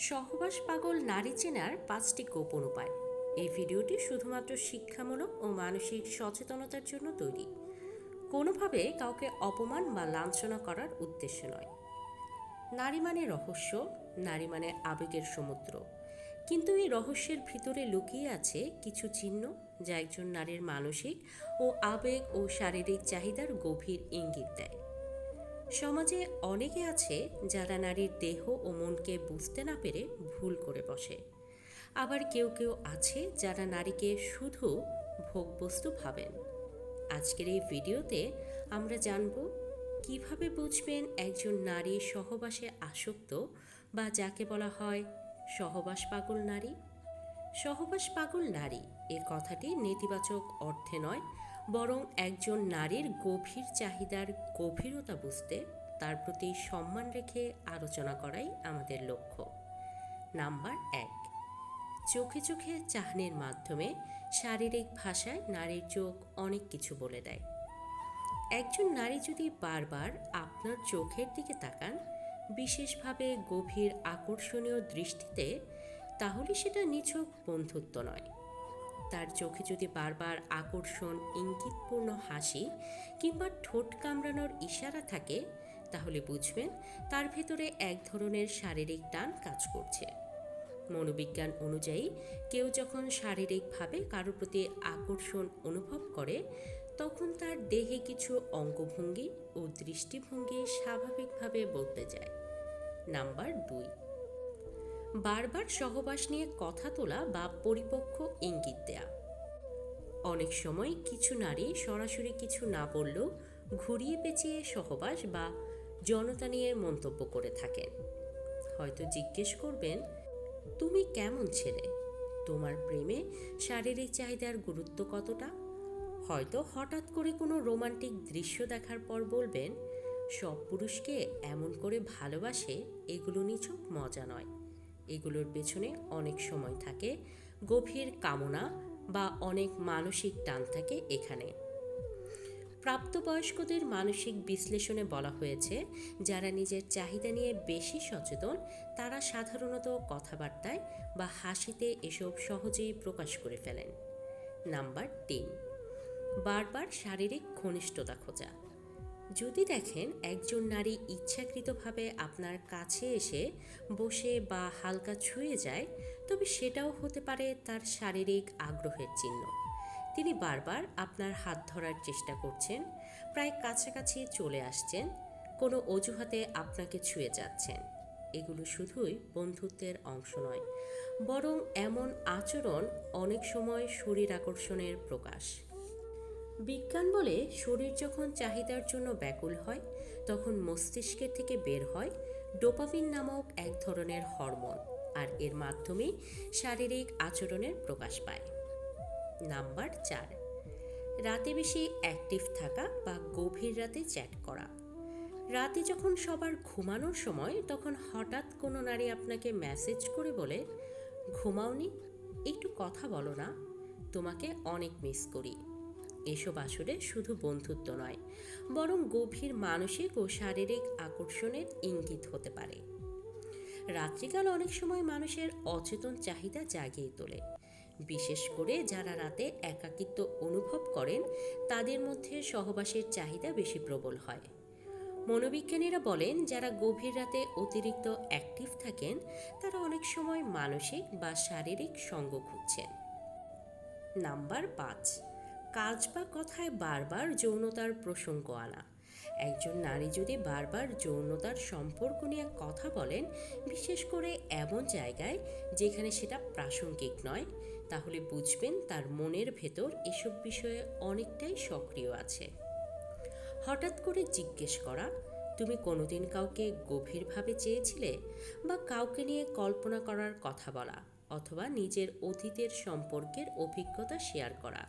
সহবাস পাগল নারী চেনার 5টি গোপন উপায়। এই ভিডিওটি শুধুমাত্র শিক্ষামূলক ও মানসিক সচেতনতার জন্য তৈরি। কোনোভাবে কাউকে অপমান বা লাঞ্ছনা করার উদ্দেশ্য নয়। নারী মানে রহস্য, নারী মানে আবেগের সমুদ্র। কিন্তু এই রহস্যের ভিতরে লুকিয়ে আছে কিছু চিহ্ন, যা একজন নারীর মানসিক ও আবেগ ও শারীরিক চাহিদার গভীর ইঙ্গিত দেয়। সমাজে অনেকে আছে যারা নারীর দেহ ও মনকে বুঝতে না পেরে ভুল করে বসে। আবার কেউ কেউ আছে যারা নারীকে শুধু ভোগবস্তু ভাবেন। আজকের এই ভিডিওতে আমরা জানব কিভাবে বুঝবেন একজন নারী সহবাসে আসক্ত বা যাকে বলা হয় সহবাস পাগল নারী। সহবাস পাগল নারী এর কথাটি নেতিবাচক অর্থে নয়, বরং একজন নারীর গভীর চাহিদার গভীরতা বুঝতে তার প্রতি সম্মান রেখে আলোচনা করাই আমাদের লক্ষ্য। নাম্বার 1, চোখে চোখে চাহনির মাধ্যমে শারীরিক ভাষায় নারীর চোখ অনেক কিছু বলে দেয়। একজন নারী যদি বারবার আপনার চোখের দিকে তাকান, বিশেষভাবে গভীর আকর্ষণীয় দৃষ্টিতে, তাহলে সেটা নিছক বন্ধুত্ব নয়। তার চোখে যদি বারবার আকর্ষণ, ইঙ্গিতপূর্ণ হাসি কিংবা ঠোঁট কামড়ানোর ইশারা থাকে, তাহলে বুঝবেন তার ভেতরে এক ধরনের শারীরিক টান কাজ করছে। মনোবিজ্ঞান অনুযায়ী কেউ যখন শারীরিকভাবে কারোর প্রতি আকর্ষণ অনুভব করে, তখন তার দেহে কিছু অঙ্গভঙ্গি ও দৃষ্টিভঙ্গি স্বাভাবিকভাবে বদলে যায়। নাম্বার 2, বারবার সহবাস নিয়ে কথা তোলা বা পরিপক্ক ইঙ্গিত দেয়া। অনেক সময় কিছু নারী সরাসরি কিছু না বললেও ঘুরিয়ে পেঁচিয়ে সহবাস বা যৌনতা নিয়ে মন্তব্য করে থাকেন। হয়তো জিজ্ঞেস করবেন, তুমি কেমন ছেলে? তোমার প্রেমে শারীরিক চাহিদার গুরুত্ব কতটা? হয়তো হঠাৎ করে কোনো রোমান্টিক দৃশ্য দেখার পর বলবেন, সব পুরুষকে এমন করে ভালোবাসে, এগুলো নিছক মজা নয়। এগুলোর পেছনে অনেক সময় থাকে গভীর কামনা বা অনেক মানসিক টান থাকে এখানে। প্রাপ্তবয়স্কদের মানসিক বিশ্লেষণে বলা হয়েছে, যারা নিজের চাহিদা নিয়ে বেশি সচেতন, তারা সাধারণত কথাবার্তায় বা হাসিতে এসব সহজেই প্রকাশ করে ফেলেন। নাম্বার 3, বারবার শারীরিক ঘনিষ্ঠতা খোঁজা। যদি দেখেন একজন নারী ইচ্ছাকৃতভাবে আপনার কাছে এসে বসে বা হালকা ছুঁয়ে যায়, তবে সেটাও হতে পারে তার শারীরিক আগ্রহের চিহ্ন। তিনি বারবার আপনার হাত ধরার চেষ্টা করছেন, প্রায় কাছাকাছি চলে আসছেন, কোনো অজুহাতে আপনাকে ছুঁয়ে যাচ্ছেন। এগুলো শুধুই বন্ধুত্বের অংশ নয়, বরং এমন আচরণ অনেক সময় শরীর আকর্ষণের প্রকাশ। বিজ্ঞান বলে, শরীর যখন চাহিদার জন্য ব্যাকুল হয়, তখন মস্তিষ্কের থেকে বের হয় ডোপামিন নামক এক ধরনের হরমোন, আর এর মাধ্যমেই শারীরিক আচরণের প্রকাশ পায়। নাম্বার 4, রাতে বেশি অ্যাক্টিভ থাকা বা গভীর রাতে চ্যাট করা। রাতে যখন সবার ঘুমানোর সময়, তখন হঠাৎ কোনো নারী আপনাকে মেসেজ করে বলে, ঘুমাওনি, একটু কথা বলো না, তোমাকে অনেক মিস করি। এসব আসলে শুধু বন্ধুত্ব নয়, বরং গভীর মানসিক ও শারীরিক আকর্ষণের ইঙ্গিত হতে পারে। রাত্রিকাল অনেক সময় মানুষের অচেতন চাহিদা জাগিয়ে তোলে। বিশেষ করে যারা রাতে একাকিত্ব অনুভব করেন, তাদের মধ্যে সহবাসের চাহিদা বেশি প্রবল হয়। মনোবিজ্ঞানীরা বলেন, যারা গভীর রাতে অতিরিক্ত অ্যাক্টিভ থাকেন, তারা অনেক সময় মানসিক বা শারীরিক সঙ্গ খুঁজছেন। নাম্বার 5, কাজ বা কথায় বারবার যৌনতার প্রসঙ্গ আনা। একজন নারী যদি বারবার যৌনতার সম্পর্ক নিয়ে কথা বলেন, বিশেষ করে এমন জায়গায় যেখানে সেটা প্রাসঙ্গিক নয়, তাহলে বুঝবেন তার মনের ভেতর এসব বিষয়ে অনেকটাই সক্রিয় আছে। হঠাৎ করে জিজ্ঞেস করা, তুমি কোনোদিন কাউকে গভীরভাবে চেয়েছিলে, বা কাউকে নিয়ে কল্পনা করার কথা বলা, অথবা নিজের অতীতের সম্পর্কের অভিজ্ঞতা শেয়ার করা,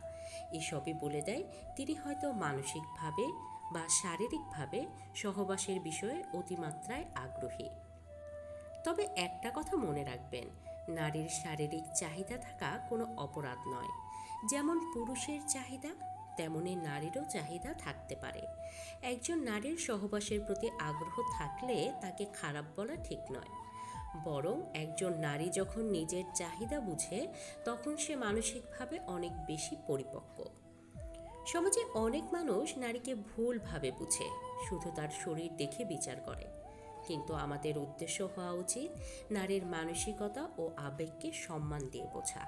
এসবই বলে দেয় তিনি হয়তো মানসিকভাবে বা শারীরিকভাবে সহবাসের বিষয়ে অতিমাত্রায় আগ্রহী। তবে একটা কথা মনে রাখবেন, নারীর শারীরিক চাহিদা থাকা কোনো অপরাধ নয়। যেমন পুরুষের চাহিদা, তেমনি নারীরও চাহিদা থাকতে পারে। একজন নারীর সহবাসের প্রতি আগ্রহ থাকলে তাকে খারাপ বলা ঠিক নয়, বরং একজন নারী যখন নিজের চাহিদা বুঝে তখন সে মানসিকভাবে অনেক বেশি পরিপক্ক। সমাজে অনেক মানুষ নারীকে ভুলভাবে বুঝে, শুধু তার শরীর দেখে বিচার করে। কিন্তু আমাদের উদ্দেশ্য হওয়া উচিত নারীর মানসিকতা ও আবেগকে সম্মান দিয়ে বোঝা।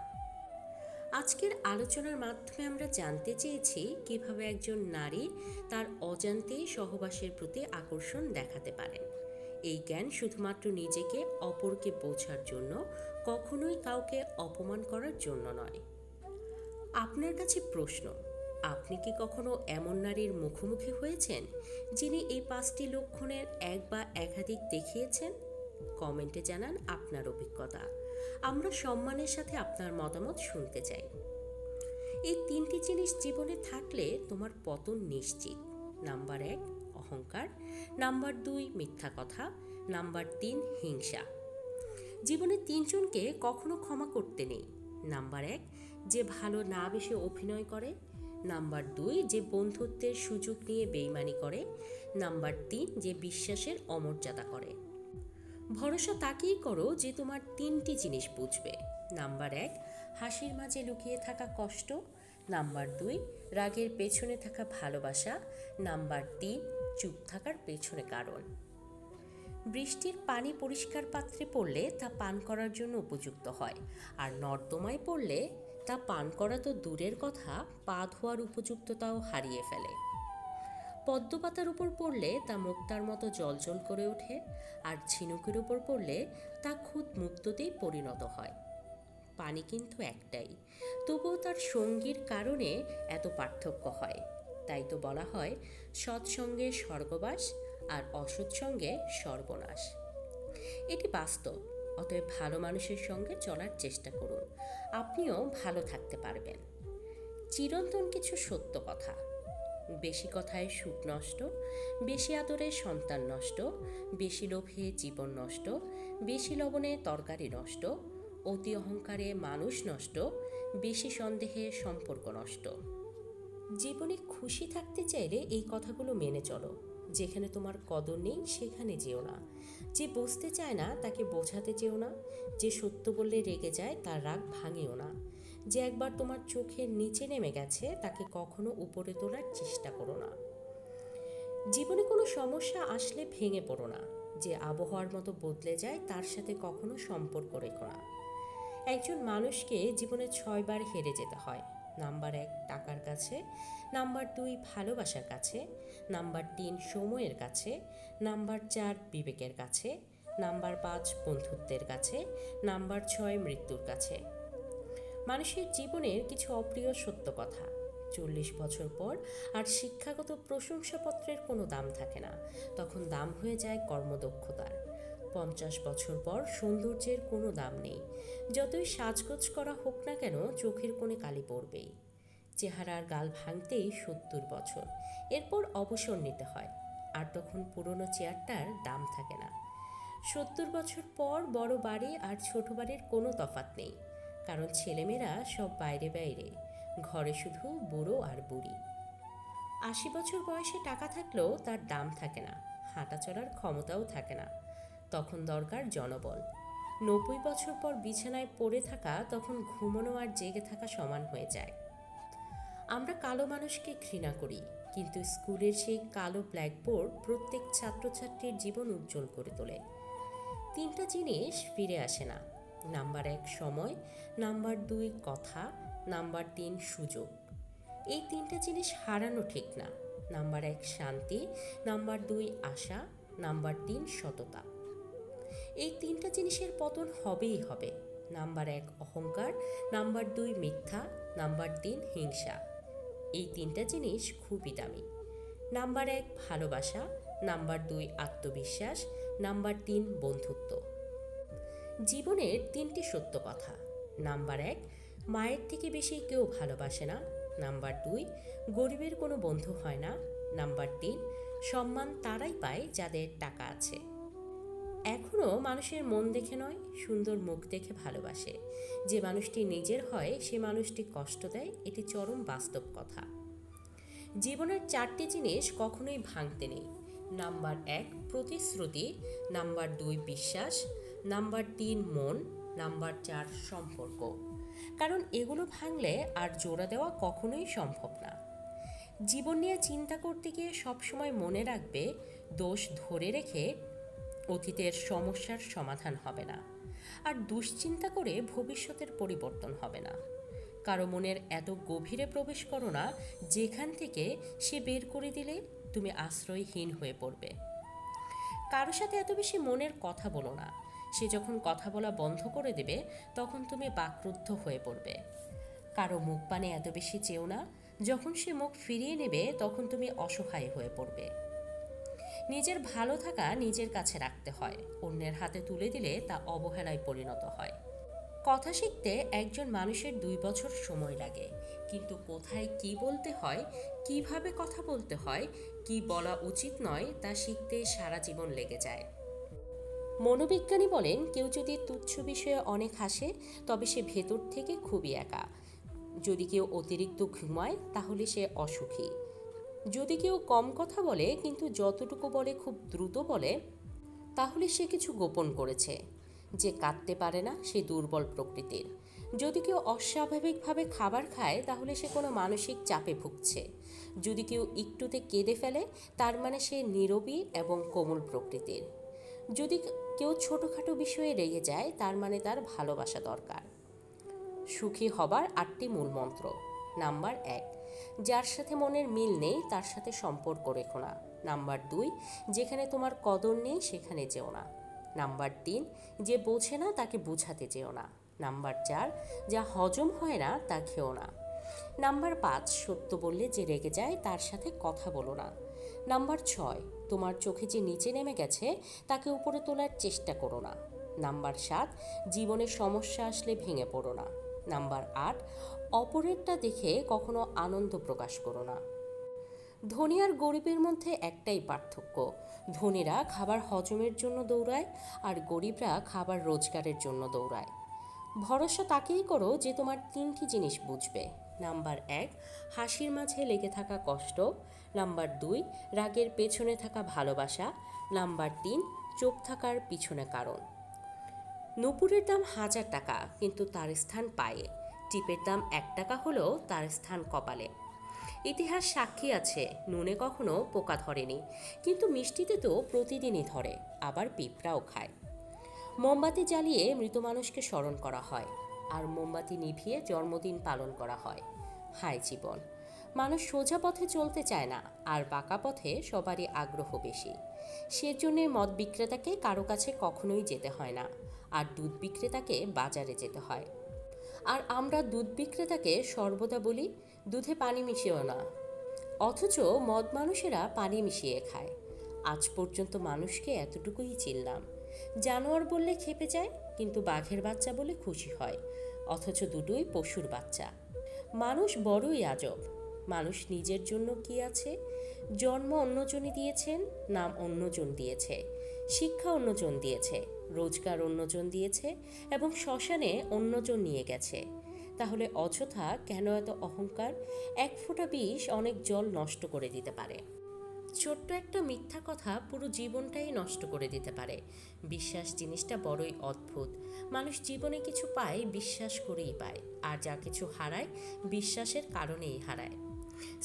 আজকের আলোচনার মাধ্যমে আমরা জানতে চেয়েছি কিভাবে একজন নারী তার অজান্তেই সহবাসের প্রতি আকর্ষণ দেখাতে পারেন। এই জ্ঞান শুধুমাত্র নিজেকে অপরকে বোঝার জন্য, কখনোই কাউকে অপমান করার জন্য নয়। আপনার কাছে প্রশ্ন, আপনি কি কখনো এমন নারীর মুখোমুখি হয়েছেন যিনি এই 5টি লক্ষণের এক বা একাধিক দেখিয়েছেন? কমেন্টে জানান আপনার অভিজ্ঞতা। আমরা সম্মানের সাথে আপনার মতামত শুনতে চাই। এই 3টি জিনিস জীবনে থাকলে তোমার পতন নিশ্চিত। নাম্বার 1 অহংকার, নাম্বার 2 মিথ্যা কথা, নাম্বার 3 হিংসা। জীবনে 3 জনকে কখনো ক্ষমা করতে নেই। নাম্বার 1 যে ভালো না বেশে অভিনয় করে, নাম্বার 2 যে বন্ধুত্বের সুযোগ নিয়ে বেইমানি করে, নাম্বার 3 যে বিশ্বাসের অমর্যাদা করে। ভরসা তাকেই করো যে তোমার 3টি জিনিস বুঝবে। নাম্বার 1 হাসির মাঝে লুকিয়ে থাকা কষ্ট, নাম্বার 2 রাগের পেছনে থাকা ভালোবাসা, নাম্বার 3 চুপ থাকার পেছনে কারণ। বৃষ্টির পানি পরিষ্কার পাত্রে পড়লে তা পান করার জন্য উপযুক্ত হয়, আর নর্দমায় পড়লে তা পান করা তো দূরের কথা, পা ধোয়ার উপযুক্ততাও হারিয়ে ফেলে। পদ্মপাতার উপর পড়লে তা মুক্তার মতো জলজল করে ওঠে, আর ঝিনুকের উপর পড়লে তা খুদ মুক্ততেই পরিণত হয়। পানি কিন্তু একটাই, তবুও তার সঙ্গীর কারণে এত পার্থক্য হয়। তাই তো বলা হয় সৎসঙ্গে স্বর্গবাস আর অসৎসঙ্গে সর্বনাশ। এটি বাস্তব। অতএব ভালো মানুষের সঙ্গে চলার চেষ্টা করুন, আপনিও ভালো থাকতে পারবেন। চিরন্তন কিছু সত্য কথা। বেশি কথায় সুখ নষ্ট, বেশি আদরে সন্তান নষ্ট, বেশি লোভে জীবন নষ্ট, বেশি লবণে তরকারি নষ্ট, অতি অহংকারে মানুষ নষ্ট, বেশি সন্দেহে সম্পর্ক নষ্ট। জীবনে খুশি থাকতে চাইলে এই কথাগুলো মেনে চলো। যেখানে তোমার কদর নেই সেখানে যেও না। যে বুঝতে চায় না তাকে বোঝাতে চেও না। যে সত্য বললে রেগে যায় তার রাগ ভাঙিও না। যে একবার তোমার চোখের নিচে নেমে গেছে তাকে কখনো উপরে তোলার চেষ্টা করো না। জীবনে কোনো সমস্যা আসলে ভেঙে পড়ো না। যে আবহাওয়ার মতো বদলে যায় তার সাথে কখনো সম্পর্ক রেখো না। একজন মানুষকে জীবনে 6বার হেরে যেতে হয়। নাম্বার 1 টাকার কাছে, নাম্বার 2 ভালোবাসার কাছে, নাম্বার 3 সময়ের কাছে, নাম্বার 4 বিবেকের কাছে, নাম্বার 5 বন্ধুত্বের কাছে, নাম্বার 6 মৃত্যুর কাছে। মানুষের জীবনের কিছু অপ্রিয় সত্য কথা। 40 বছর পর আর শিক্ষাগত প্রশংসাপত্রের কোনো দাম থাকে না, তখন দাম হয়ে যায় কর্মদক্ষতার। 50 বছর পর সৌন্দর্যের কোনো দাম নেই, যতই সাজগোজ করা হোক না কেন চোখের কোণে কালি পড়বেই। চেহারার গাল ভাঙতেই 70 বছর, এরপর অবসর নিতে হয়, আর তখন পুরনো চেয়ারটার দাম থাকে না। 70 বছর পর বড় বাড়ি আর ছোট বাড়ির কোনো তফাৎ নেই, কারণ ছেলেমেয়েরা সব বাইরে বাইরে, ঘরে শুধু বুড়ো আর বুড়ি। 80 বছর বয়সে টাকা থাকলেও তার দাম থাকে না, হাঁটা চলার ক্ষমতাও থাকে না, তখন দরকার জনবল। 90 বছর পর বিছানায় পড়ে থাকা তখন ঘুমানো আর জেগে থাকা সমান হয়ে যায়। আমরা কালো মানুষকে ঘৃণা করি, কিন্তু স্কুলের সেই কালো ব্ল্যাকবোর্ড প্রত্যেক ছাত্রছাত্রীর জীবন উজ্জ্বল করে তোলে। 3টা জিনিস ফিরে আসে না। নাম্বার 1 সময়, নাম্বার 2 কথা, নাম্বার 3 সুযোগ। এই 3টা জিনিস হারানো ঠিক না। নাম্বার 1 শান্তি, নাম্বার 2 আশা, নাম্বার 3 সততা। এই 3টা জিনিসের পতন হবেই হবে। নাম্বার 1 অহংকার, নাম্বার 2 মিথ্যা, নাম্বার 3 হিংসা। এই 3টা জিনিস খুবই দামি। নাম্বার 1 ভালোবাসা, নাম্বার 2 আত্মবিশ্বাস, নাম্বার 3 বন্ধুত্ব। জীবনের 3টি সত্য কথা। নাম্বার 1 মায়ের থেকে বেশি কেউ ভালোবাসে না। নাম্বার 2 গরিবের কোনো বন্ধু হয় না। নাম্বার 3 সম্মান তারাই পায় যাদের টাকা আছে। এখনও মানুষের মন দেখে নয়, সুন্দর মুখ দেখে ভালোবাসে। যে মানুষটি নিজের হয় সে মানুষটি কষ্ট দেয়, এটি চরম বাস্তব কথা। জীবনের 4টি জিনিস কখনোই ভাঙতে নেই। নাম্বার 1 প্রতিশ্রুতি, নাম্বার 2 বিশ্বাস, নাম্বার 3 মন, নাম্বার 4 সম্পর্ক। কারণ এগুলো ভাঙলে আর জোড়া দেওয়া কখনোই সম্ভব না। জীবন নিয়ে চিন্তা করতে গিয়ে সবসময় মনে রাখবে, দোষ ধরে রেখে অতীতের সমস্যার সমাধান হবে না, আর দুশ্চিন্তা করে ভবিষ্যতের পরিবর্তন হবে না। কারো মনের এত গভীরে প্রবেশ করো না যেখান থেকে সে বের করে দিলে তুমি আশ্রয়হীন হয়ে পড়বে। কারো সাথে এত বেশি মনের কথা বলো না, সে যখন কথা বলা বন্ধ করে দেবে তখন তুমি বাকরুদ্ধ হয়ে পড়বে। কারো মুখ পানে এত বেশি চেও না, যখন সে মুখ ফিরিয়ে নেবে তখন তুমি অসহায় হয়ে পড়বে। নিজের ভালো থাকা নিজের কাছে রাখতে হয়, অন্যের হাতে তুলে দিলে তা অবহেলায় পরিণত হয়। কথা শিখতে একজন মানুষের 2 বছর সময় লাগে, কিন্তু কোথায় কি বলতে হয়, কিভাবে কথা বলতে হয়, কি বলা উচিত নয় তা শিখতে সারা জীবন লেগে যায়। মনোবিজ্ঞানী বলেন, কেউ যদি তুচ্ছ বিষয়ে অনেক হাসে তবে সে ভেতর থেকে খুবই একা। যদি কেউ অতিরিক্ত ঘুমায় তাহলে সে অসুখী। যদি কেউ কম কথা বলে কিন্তু যতটুকু বলে খুব দ্রুত বলে, তাহলে সে কিছু গোপন করেছে। যে কাঁদতে পারে না সে দুর্বল প্রকৃতির। যদি কেউ অস্বাভাবিকভাবে খাবার খায় তাহলে সে কোনো মানসিক চাপে ভুগছে। যদি কেউ একটুতে কেঁদে ফেলে তার মানে সে নীরবী এবং কোমল প্রকৃতির। যদি কেউ ছোটোখাটো বিষয়ে রেগে যায় তার মানে তার ভালোবাসা দরকার। সুখী হবার 8টি মূল মন্ত্র। নাম্বার 1, যার সাথে মনের মিল নেই তার সাথে সম্পর্ক রেখো না। নাম্বার 2, যেখানে তোমার কদর নেই সেখানে যেও না। নাম্বার 3, যে বোঝে না তাকে বোঝাতে যেও না। নাম্বার 4, যা হজম হয় না তা খেও না। নাম্বার 5, সত্য বললে যে রেগে যায় তার সাথে কথা বলো না। নাম্বার 6, তোমার চোখে যে নিচে নেমে গেছে তাকে উপরে তোলার চেষ্টা করো না। নাম্বার 7, জীবনে সমস্যা আসলে ভেঙে পড়ো না। নাম্বার 8, অপরেরটা দেখে কখনো আনন্দ প্রকাশ করো না। ধনী আর গরিবের মধ্যে একটাই পার্থক্য, ধনীরা খাবার হজমের জন্য দৌড়ায় আর গরিবরা খাবার রোজগারের জন্য দৌড়ায়। ভরসা তাকেই করো যে তোমার 3টি জিনিস বুঝবে। নাম্বার 1, হাসির মাঝে লেগে থাকা কষ্ট। নাম্বার 2, রাগের পেছনে থাকা ভালোবাসা। নাম্বার 3, চুপ থাকার পিছনে কারণ। নূপুরের দাম 1000 টাকা কিন্তু তার স্থান পায়ে। টিপের দাম 1 টাকা হলেও তার স্থান কপালে। ইতিহাস সাক্ষী আছে, নুনে কখনো পোকা ধরেনি, কিন্তু মিষ্টিতে তো প্রতিদিনই ধরে, আবার পিঁপড়াও খায়। মোমবাতি জ্বালিয়ে মৃত মানুষকে স্মরণ করা হয়, আর মোমবাতি নিভিয়ে জন্মদিন পালন করা হয়। হায় জীবন! মানুষ সোজা পথে চলতে চায় না, আর বাঁকা পথে সবারই আগ্রহ বেশি। সেজন্যে মদ বিক্রেতাকে কারো কাছে কখনোই যেতে হয় না, আর দুধ বিক্রেতাকে বাজারে যেতে হয়। আর আমরা দুধ বিক্রেতাকে সর্বদা বলি, দুধে পানি মিশিও না, অথচ মদ মানুষেরা পানি মিশিয়ে খায়। আজ পর্যন্ত মানুষকে এতটুকুই চিনলাম, জানোয়ার বললে খেপে যায়, কিন্তু বাঘের বাচ্চা বলে খুশি হয়, অথচ দুটোই পশুর বাচ্চা। মানুষ বড়ই আজব। মানুষ নিজের জন্য কি আছে? জন্ম অন্যজনই দিয়েছেন, নাম অন্যজন দিয়েছে, শিক্ষা অন্যজন দিয়েছে, রোজগার অন্যজন দিয়েছে, এবং শ্মশানে অন্যজন নিয়ে গেছে। তাহলে অযথা কেন এত অহংকার? 1 ফোঁটা বিষ অনেক জল নষ্ট করে দিতে পারে। ছোট্ট একটা মিথ্যা কথা পুরো জীবনটাই নষ্ট করে দিতে পারে। বিশ্বাস জিনিসটা বড়ই অদ্ভুত। মানুষ জীবনে কিছু পায় বিশ্বাস করেই পায়, আর যা কিছু হারায় বিশ্বাসের কারণেই হারায়।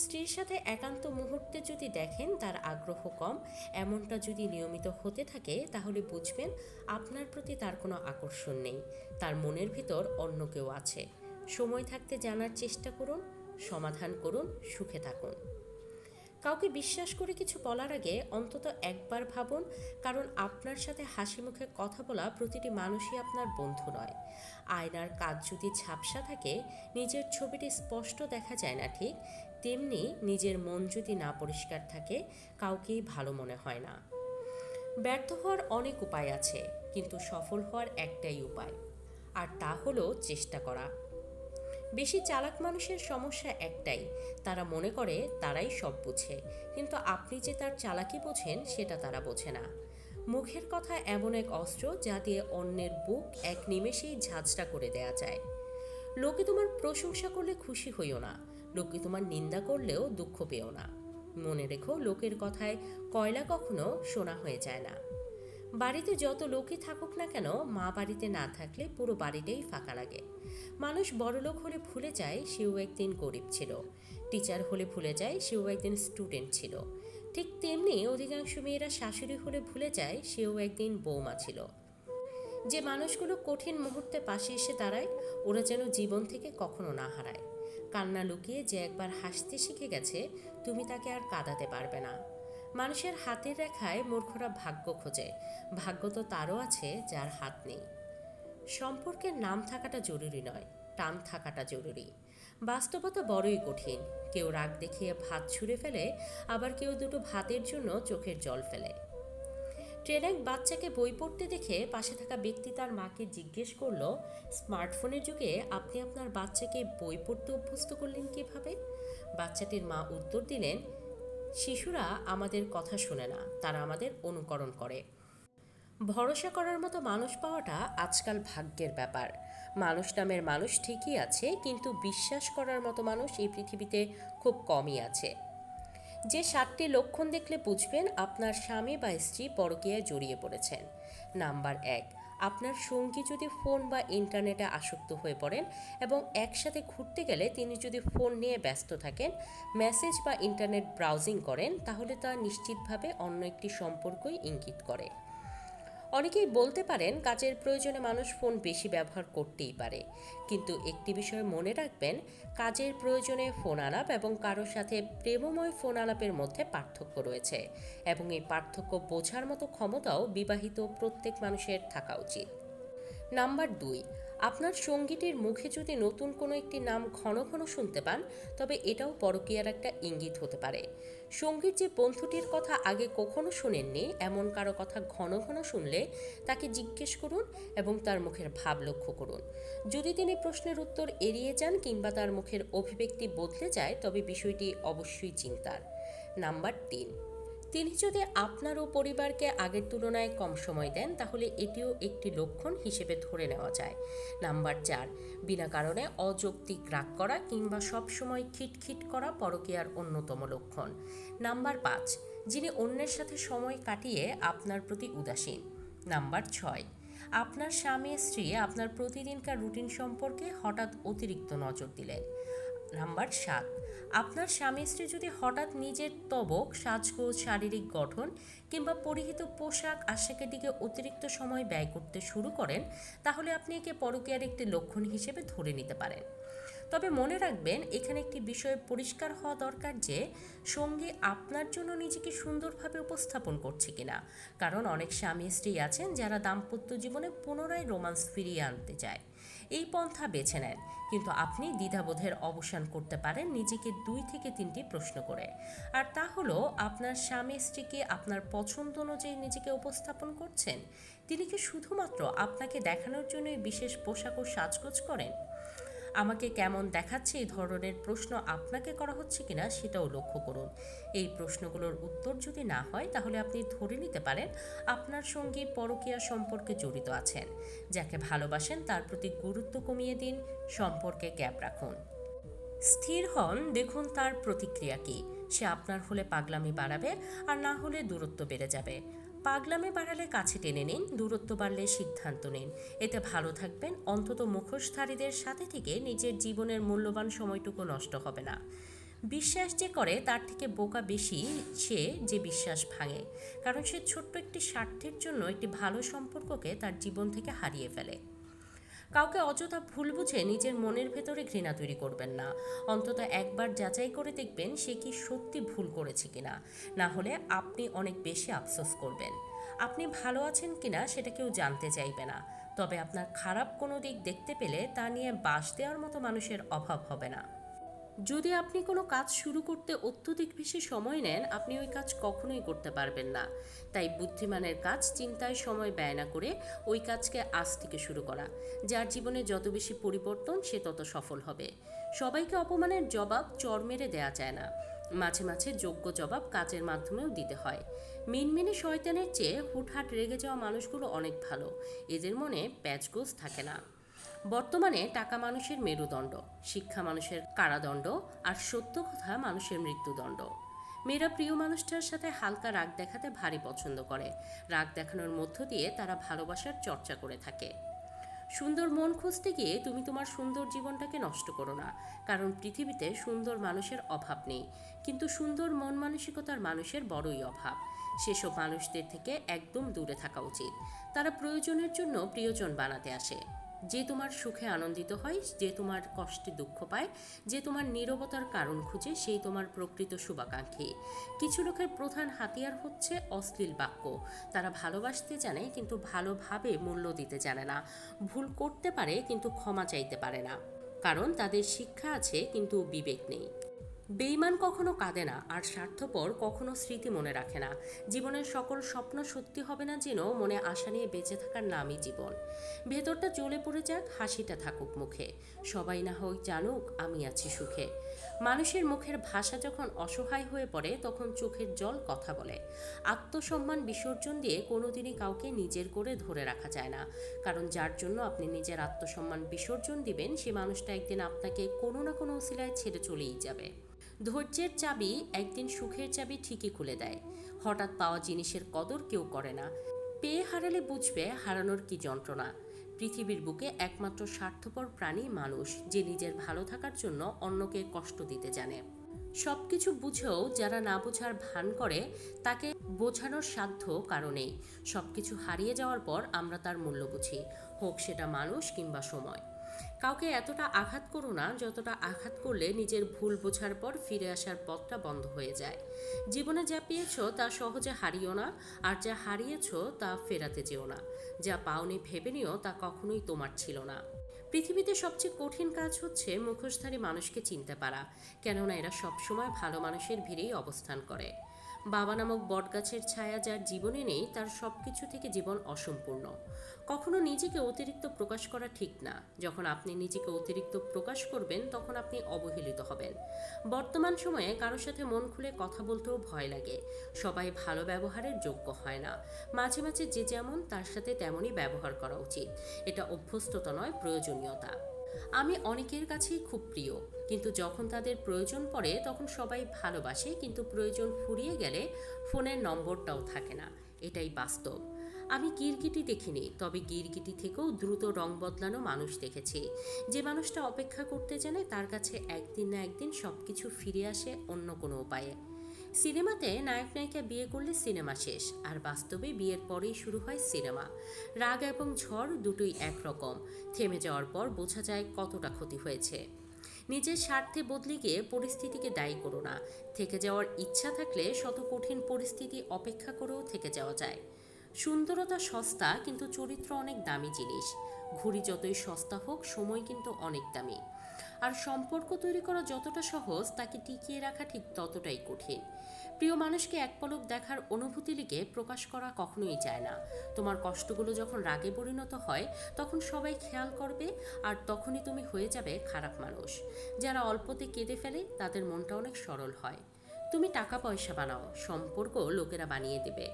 স্ত্রীর সাথে একান্ত মুহূর্তে যদি দেখেন তার আগ্রহ কম, এমনটা যদি নিয়মিত হতে থাকে তাহলে বুঝবেন আপনার প্রতি তার কোনো আকর্ষণ নেই, তার মনের ভিতর অন্য কেউ আছে। সময় থাকতে জানার চেষ্টা করুন, সমাধান করুন, সুখে থাকুন। কাউকে বিশ্বাস করে কিছু বলার আগে অন্তত একবার ভাবুন, কারণ আপনার সাথে হাসি মুখে কথা বলা প্রতিটি মানুষই আপনার বন্ধু নয়। আয়নার কাঁচ যদি ঝাপসা থাকে, নিজের ছবিটি স্পষ্ট দেখা যায় না ঠিক, তেমনি নিজের মন যদি না পরিষ্কার থাকে, কাউকেই ভালো মনে হয় না। ব্যর্থ হওয়ার অনেক উপায় আছে, কিন্তু সফল হওয়ার একটাই উপায়, আর তা হলো চেষ্টা করা। বেশি চালাক মানুষের সমস্যা একটাই, তারা মনে করে তারাই সব বোঝে, কিন্তু আপনি যে তার চালাকি বোঝেন সেটা তারা বোঝে না। মুখের কথা এমন এক অস্ত্র যা দিয়ে অন্যের বুক এক নিমেষেই ঝাঁঝরা করে দেয়া যায়। লোকে তোমার প্রশংসা করলে খুশি হইও না, লোকে তোমার নিন্দা করলেও দুঃখ পেও না। মনে রেখো, লোকের কথায় কয়লা কখনো সোনা হয়ে যায় না। বাড়িতে যত লোকই থাকুক না কেন, মা বাড়িতে না থাকলে পুরো বাড়িটাই ফাঁকা লাগে। মানুষ বড়লোক হলে ভুলে যায় সেও একদিন গরিব ছিল, টিচার হলে ভুলে যায় সেও একদিন স্টুডেন্ট ছিল। ঠিক তেমনি অধিকাংশ মেয়েরা শাশুড়ি হলে ভুলে যায় সেও একদিন বৌমা ছিল। যে মানুষগুলো কঠিন মুহূর্তে পাশে এসে দাঁড়ায়, ওরা যেন জীবন থেকে কখনো না হারায়। কান্না লুকিয়ে যে একবার হাসতে শিখে গেছে, তুমি তাকে আর কাঁদাতে পারবে না। মানুষের হাতের রেখায় মূর্খরা ভাগ্য খোঁজে, ভাগ্য তো তারও আছে যার হাত নেই। সম্পর্কের নাম থাকাটা জরুরি নয়, টান থাকাটা জরুরি। বাস্তবতা বড়ই কঠিন। কেউ রাগ দেখিয়ে ভাত ছুঁড়ে ফেলে, আবার কেউ দুটো ভাতের জন্য চোখের জল ফেলে। ট্রেনে এক বাচ্চাকে বই পড়তে দেখে পাশে থাকা ব্যক্তি তার মাকে জিজ্ঞেস করলো, স্মার্টফোনের যুগে আপনি আপনার বাচ্চাকে বই পড়তে অভ্যস্ত করলেন কিভাবে? বাচ্চাটির মা উত্তর দিলেন, শিশুরা আমাদের কথা শোনে না, তারা আমাদের অনুকরণ করে। ভরসা করার মতো মানুষ পাওয়াটা আজকাল ভাগ্যের ব্যাপার। মানুষ নামের মানুষ ঠিকই আছে, কিন্তু বিশ্বাস করার মতো মানুষ এই পৃথিবীতে খুব কমই আছে। যে 7টি লক্ষণ দেখলে বুঝবেন আপনার স্বামী বা স্ত্রী পরকীয়ায় জড়িয়ে পড়েছেন। নাম্বার 1, আপনার সঙ্গী যদি ফোন বা ইন্টারনেটে আসক্ত হয়ে পড়েন এবং একসাথে ঘুরতে গেলে তিনি যদি ফোন নিয়ে ব্যস্ত থাকেন, মেসেজ বা ইন্টারনেট ব্রাউজিং করেন, তাহলে তা নিশ্চিতভাবে অন্য একটি সম্পর্কই ইঙ্গিত করে। অনেকেই বলতে পারেন কাজের প্রয়োজনে মানুষ ফোন বেশি ব্যবহার করতেই পারে, কিন্তু একটি বিষয় মনে রাখবেন, কাজের প্রয়োজনে ফোন আলাপ এবং কারোর সাথে প্রেমময় ফোন আলাপের মধ্যে পার্থক্য রয়েছে, এবং এই পার্থক্য বোঝার মতো ক্ষমতাও বিবাহিত প্রত্যেক মানুষের থাকা উচিত। নাম্বার 2, আপনার সঙ্গীটির মুখে যদি নতুন কোনো একটি নাম ঘন ঘন শুনতে পান, তবে এটাও পরকীয়ার একটা ইঙ্গিত হতে পারে। সঙ্গীর যে বন্ধুটির কথা আগে কখনো শোনেননি, এমন কারো কথা ঘন ঘন শুনলে তাকে জিজ্ঞেস করুন এবং তার মুখের ভাব লক্ষ্য করুন। যদি তিনি প্রশ্নের উত্তর এড়িয়ে যান কিংবা তার মুখের অভিব্যক্তি বদলে যায়, তবে বিষয়টি অবশ্যই চিন্তার। নাম্বার 3, তিনি যদি আপনার ও পরিবারকে আগের তুলনায় কম সময় দেন, তাহলে এটিও একটি লক্ষণ হিসেবে ধরে নেওয়া যায়। নাম্বার 4, বিনা কারণে অযৌক্তিক রাগ করা কিংবা সবসময় খিটখিট করা পরকীয়ার অন্যতম লক্ষণ। নাম্বার 5, যিনি অন্যের সাথে সময় কাটিয়ে আপনার প্রতি উদাসীন। নাম্বার 6, আপনার স্বামী স্ত্রী আপনার প্রতিদিনকার রুটিন সম্পর্কে হঠাৎ অতিরিক্ত নজর দিলেন। নাম্বার 7, আপনার স্বামী স্ত্রী যদি হঠাৎ নিজের ত্বক, সাজগোজ, শারীরিক গঠন কিংবা পরিহিত পোশাক আশাকের দিকে অতিরিক্ত সময় ব্যয় করতে শুরু করেন, তাহলে আপনি একে পরকীয়ার একটি লক্ষণ হিসেবে ধরে নিতে পারেন। তবে মনে রাখবেন, এখানে একটি বিষয় পরিষ্কার হওয়া দরকার যে সঙ্গী আপনার জন্য নিজেকে সুন্দরভাবে উপস্থাপন করছে কিনা। কারণ অনেক স্বামী স্ত্রী আছেন যারা দাম্পত্য জীবনে পুনরায় রোমান্স ফিরিয়ে আনতে চায়। এই পন্থা বেছে নেন, কিন্তু আপনি দ্বিধাবোধের অবসান করতে পারেন নিজেকে 2 থেকে 3টি প্রশ্ন করে। আর তা হলো, আপনার স্বামী স্ত্রীকে আপনার পছন্দ অনুযায়ী নিজেকে উপস্থাপন করছেন? তিনি কি শুধুমাত্র আপনাকে দেখানোর জন্যই বিশেষ পোশাক ও সাজগোজ করেন? আমাকে কেমন দেখাচ্ছে এই ধরনের প্রশ্ন আপনাকে করা হচ্ছে কিনা সেটাও লক্ষ্য করুন। এই প্রশ্নগুলোর উত্তর যদি না হয়, তাহলে আপনি ধরে নিতে পারেন আপনার সঙ্গী পরকীয়া সম্পর্কে জড়িত আছেন। যাকে ভালোবাসেন তার প্রতি গুরুত্ব কমিয়ে দিন, সম্পর্কে গ্যাপ রাখুন। স্থির হন, দেখুন তার প্রতিক্রিয়া কী। সে আপনার হলে পাগলামি বাড়াবে, আর না হলে দূরত্ব বেড়ে যাবে। পাগলামি বাড়ালে কাছে টেনে নিন, দূরত্ব বাড়লে সিদ্ধান্ত নিন। এতে ভালো থাকবেন, অন্তত মুখোশধারীদের সাথে থেকে নিজের জীবনের মূল্যবান সময়টুকু নষ্ট হবে না। বিশ্বাস যে করে তার থেকে বোকা বেশি সে যে বিশ্বাস ভাঙে, কারণ সে ছোট্ট একটি স্বার্থের জন্য একটি ভালো সম্পর্ককে তার জীবন থেকে হারিয়ে ফেলে। কাউকে অযথা ভুল বুঝে নিজের মনের ভেতরে ঘৃণা তৈরি করবেন না। অন্তত একবার যাচাই করে দেখবেন সে কি সত্যি ভুল করেছে কিনা। না হলে আপনি অনেক বেশি আফসোস করবেন। আপনি ভালো আছেন কিনা সেটা কেউ জানতে চাইবে না, তবে আপনার খারাপ কোনো দিক দেখতে পেলে তা নিয়ে বাস দেওয়ার মতো মানুষের অভাব হবে না। যদি আপনি কোনো কাজ শুরু করতে অত্যধিক বেশি সময় নেন, আপনি ওই কাজ কখনোই করতে পারবেন না। তাই বুদ্ধিমানের কাজ চিন্তায় সময় ব্যয় না করে ওই কাজকে আজ থেকে শুরু করা। যার জীবনে যত বেশি পরিবর্তন, সে তত সফল হবে। সবাইকে অপমানের জবাব চড় মেরে দেয়া যায় না। মাঝে মাঝে যোগ্য জবাব কাজের মাধ্যমেও দিতে হয়। মিনমিনে শয়তানের চেয়ে হুটহাট রেগে যাওয়া মানুষগুলো অনেক ভালো। এদের মনে প্যাচগোজ থাকে না। বর্তমানে টাকা মানুষের মেরুদণ্ড, শিক্ষা মানুষের কারাদণ্ড, আর সত্য কথা মানুষের মৃত্যুদণ্ড। মেয়েরা প্রিয় মানুষটার সাথে হালকা রাগ দেখাতে ভারী পছন্দ করে। রাগ দেখানোর মধ্য দিয়ে তারা ভালোবাসার চর্চা করে থাকে। সুন্দর মন খুঁজতে গিয়ে তুমি তোমার সুন্দর জীবনটাকে নষ্ট করো না, কারণ পৃথিবীতে সুন্দর মানুষের অভাব নেই, কিন্তু সুন্দর মন মানসিকতার মানুষের বড়ই অভাব। সেসব মানুষদের থেকে একদম দূরে থাকা উচিত। তারা প্রয়োজনের জন্য প্রিয়জন বানাতে আসে। যে তোমার সুখে আনন্দিত হয়, যে তোমার কষ্টে দুঃখ পায়, যে তোমার নীরবতার কারণ খুঁজে, সেই তোমার প্রকৃত শুভাকাঙ্ক্ষী। কিছু লোকের প্রধান হাতিয়ার হচ্ছে অশ্লীল বাক্য। তারা ভালোবাসতে জানে কিন্তু ভালোভাবে মূল্য দিতে জানে না। ভুল করতে পারে কিন্তু ক্ষমা চাইতে পারে না, কারণ তাদের শিক্ষা আছে কিন্তু বিবেক নেই। বেঈমান কখনো কাঁদে না, আর স্বার্থপর কখনো স্মৃতি মনে রাখে না। জীবনের সকল স্বপ্ন সত্যি হবে না যেন মনে আশা নিয়ে বেঁচে থাকার নামই জীবন। ভেতরটা জ্বলে পড়ে যাক, হাসিটা থাকুক মুখে, সবাই না হোক জানুক আমি আছি সুখে। মানুষের মুখের ভাষা যখন অসহায় হয়ে পড়ে তখন চোখের জল কথা বলে। আত্মসম্মান বিসর্জন দিয়ে কোনোদিনই কাউকে নিজের করে ধরে রাখা যায় না, কারণ যার জন্য আপনি নিজের আত্মসম্মান বিসর্জন দিবেন সে মানুষটা একদিন আপনাকে কোনো না কোনো উসিলায় ছেড়ে চলেই যাবে। ধৈর্যের চাবি একদিন সুখের চাবি ঠিকই খুলে দেয়। হঠাৎ পাওয়া জিনিসের কদর কেউ করে না। পেয়ে হারালে বুঝবে হারানোর কি যন্ত্রণা। পৃথিবীর বুকে একমাত্র স্বার্থপর প্রাণী মানুষ, যে নিজের ভালো থাকার জন্য অন্যকে কষ্ট দিতে জানে। সবকিছু বুঝেও যারা না বোঝার ভান করে তাকে বোঝানোর সাধ্য কারণেই। সবকিছু হারিয়ে যাওয়ার পর আমরা তার মূল্য বুঝি, হোক সেটা মানুষ কিংবা সময়। কাউকে এতটা আঘাত করো না যতটা আঘাত করলে নিজের ভুল বোঝার পর ফিরে আসার পথটা বন্ধ হয়ে যায়। জীবনে যা পেয়েছ তা সহজে হারিও না, আর যা হারিয়েছ তা ফেরাতে যেও না। যা পাওনি ভেবে নিও তা কখনোই তোমার ছিল না। পৃথিবীতে সবচেয়ে কঠিন কাজ হচ্ছে মুখোশধারী মানুষকে চিনতে পারা, কেননা এরা সবসময় ভালো মানুষের ভিড়েই অবস্থান করে। বাবা নামক বটগাছের ছায়া যার জীবনে নেই তার সব কিছু থেকে জীবন অসম্পূর্ণ। কখনো নিজেকে অতিরিক্ত প্রকাশ করা ঠিক না। যখন আপনি নিজেকে অতিরিক্ত প্রকাশ করবেন তখন আপনি অবহেলিত হবেন। বর্তমান সময়ে কারোর সাথে মন খুলে কথা বলতেও ভয় লাগে। সবাই ভালো ব্যবহারের যোগ্য হয় না। মাঝে মাঝে যে যেমন তার সাথে তেমনই ব্যবহার করা উচিত। এটা অভ্যস্ততা নয়, প্রয়োজনীয়তা। আমি অনেকের কাছেই খুব প্রিয়, কিন্তু যখন তাদের প্রয়োজন পড়ে তখন সবাই ভালোবাসে, কিন্তু প্রয়োজন ফুরিয়ে গেলে ফোনের নম্বরটাও থাকে না। এটাই বাস্তব। আমি গিরগিটি দেখিনি, তবে গিরগিটি থেকেও দ্রুত রং বদলানো মানুষ দেখেছি। যে মানুষটা অপেক্ষা করতে জানে তার কাছে একদিন না একদিন সবকিছু ফিরে আসে অন্য কোনো উপায়ে। সিনেমাতে নায়ক নায়িকা বিয়ে করলে সিনেমা শেষ, আর বাস্তবে বিয়ের পরেই শুরু হয় সিনেমা। রাগ এবং ঝড় দুটোই একরকম। থেমে যাওয়ার পর বোঝা যায় কতটা ক্ষতি হয়েছে। নিজের স্বার্থে বদলে গিয়ে পরিস্থিতিকে দায়ী করো না। থেকে যাওয়ার ইচ্ছা থাকলে শত কঠিন পরিস্থিতি অপেক্ষা করেও থেকে যাওয়া যায়। সুন্দরতা সস্তা, কিন্তু চরিত্র অনেক দামি জিনিস। ঘড়ি যতই সস্তা হোক, সময় কিন্তু অনেক দামি। আর সম্পর্ক তৈরি করা যতটা সহজ, তাকে টিকিয়ে রাখা ঠিক ততটাই কঠিন। প্রিয় মানুষকে এক পলক দেখার অনুভূতি লিখে প্রকাশ করা কখনোই যায় না। তোমার কষ্টগুলো যখন রাগে পরিণত হয় তখন সবাই খেয়াল করবে, আর তখনই তুমি হয়ে যাবে খারাপ মানুষ। যারা অল্পতে কেঁদে ফেলে তাদের মনটা অনেক সরল হয়। তুমি টাকা পয়সা বানাও, সম্পর্ক লোকেরা বানিয়ে দেবে।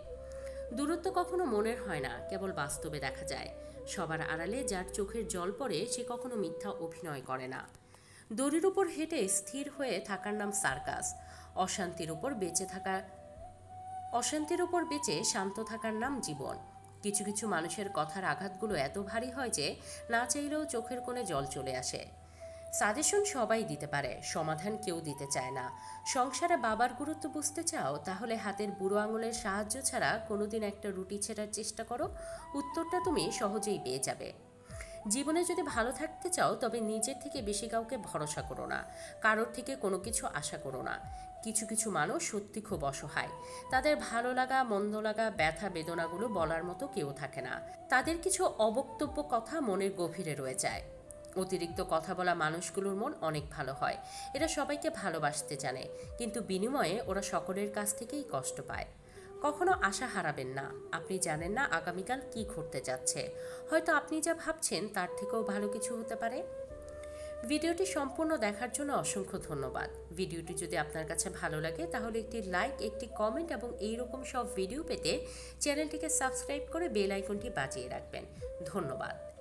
দূরত্ব কখনো মনের হয় না, কেবল বাস্তবে দেখা যায়। সবার আড়ালে যার চোখের জল পড়ে সে কখনো মিথ্যা অভিনয় করে না। দড়ির উপর হেঁটে স্থির হয়ে থাকার নাম সার্কাস। অশান্তির উপর বেঁচে শান্ত থাকার নাম জীবন। কিছু কিছু মানুষের কথার আঘাতগুলো এত ভারী হয় যে না চাইলেও চোখের কোণে জল চলে আসে। সাজেশন সবাই দিতে পারে, সমাধান কেউ দিতে চায় না। সংসারে বাবার গুরুত্ব বুঝতে চাও, তাহলে হাতের বুড়ো আঙুলের সাহায্য ছাড়া কোনোদিন একটা রুটি ছেঁড়ার চেষ্টা করো। উত্তরটা তুমি সহজেই পেয়ে যাবে। জীবনে যদি ভালো থাকতে চাও তবে নিজের থেকে বেশি কাউকে ভরসা করো না। কারোর থেকে কোনো কিছু আশা করো না। কিছু কিছু মানুষ সত্যি খুব অসহায়। তাদের ভালো লাগা, মন্দ লাগা, ব্যথা বেদনাগুলো বলার মতো কেউ থাকে না। তাদের কিছু অবক্তব্য কথা মনের গভীরে রয়ে যায়। অতিরিক্ত কথা বলা মানুষগুলোর মন অনেক ভালো হয়। এরা সবাইকে ভালোবাসতে জানে, কিন্তু বিনিময়ে ওরা সকলের কাছ থেকেই কষ্ট পায়। কখনো আশা হারাবেন না। আপনি জানেন না আগামীকাল কি ঘটতে যাচ্ছে। হয়তো আপনি যা ভাবছেন তার থেকেও ভালো কিছু হতে পারে। ভিডিওটি সম্পূর্ণ দেখার জন্য অসংখ্য ধন্যবাদ। ভিডিওটি যদি আপনার কাছে ভালো লাগে তাহলে একটি লাইক, একটি কমেন্ট এবং এইরকম সব ভিডিও পেতে চ্যানেলটিকে সাবস্ক্রাইব করে বেল আইকনটি বাজিয়ে রাখবেন। ধন্যবাদ।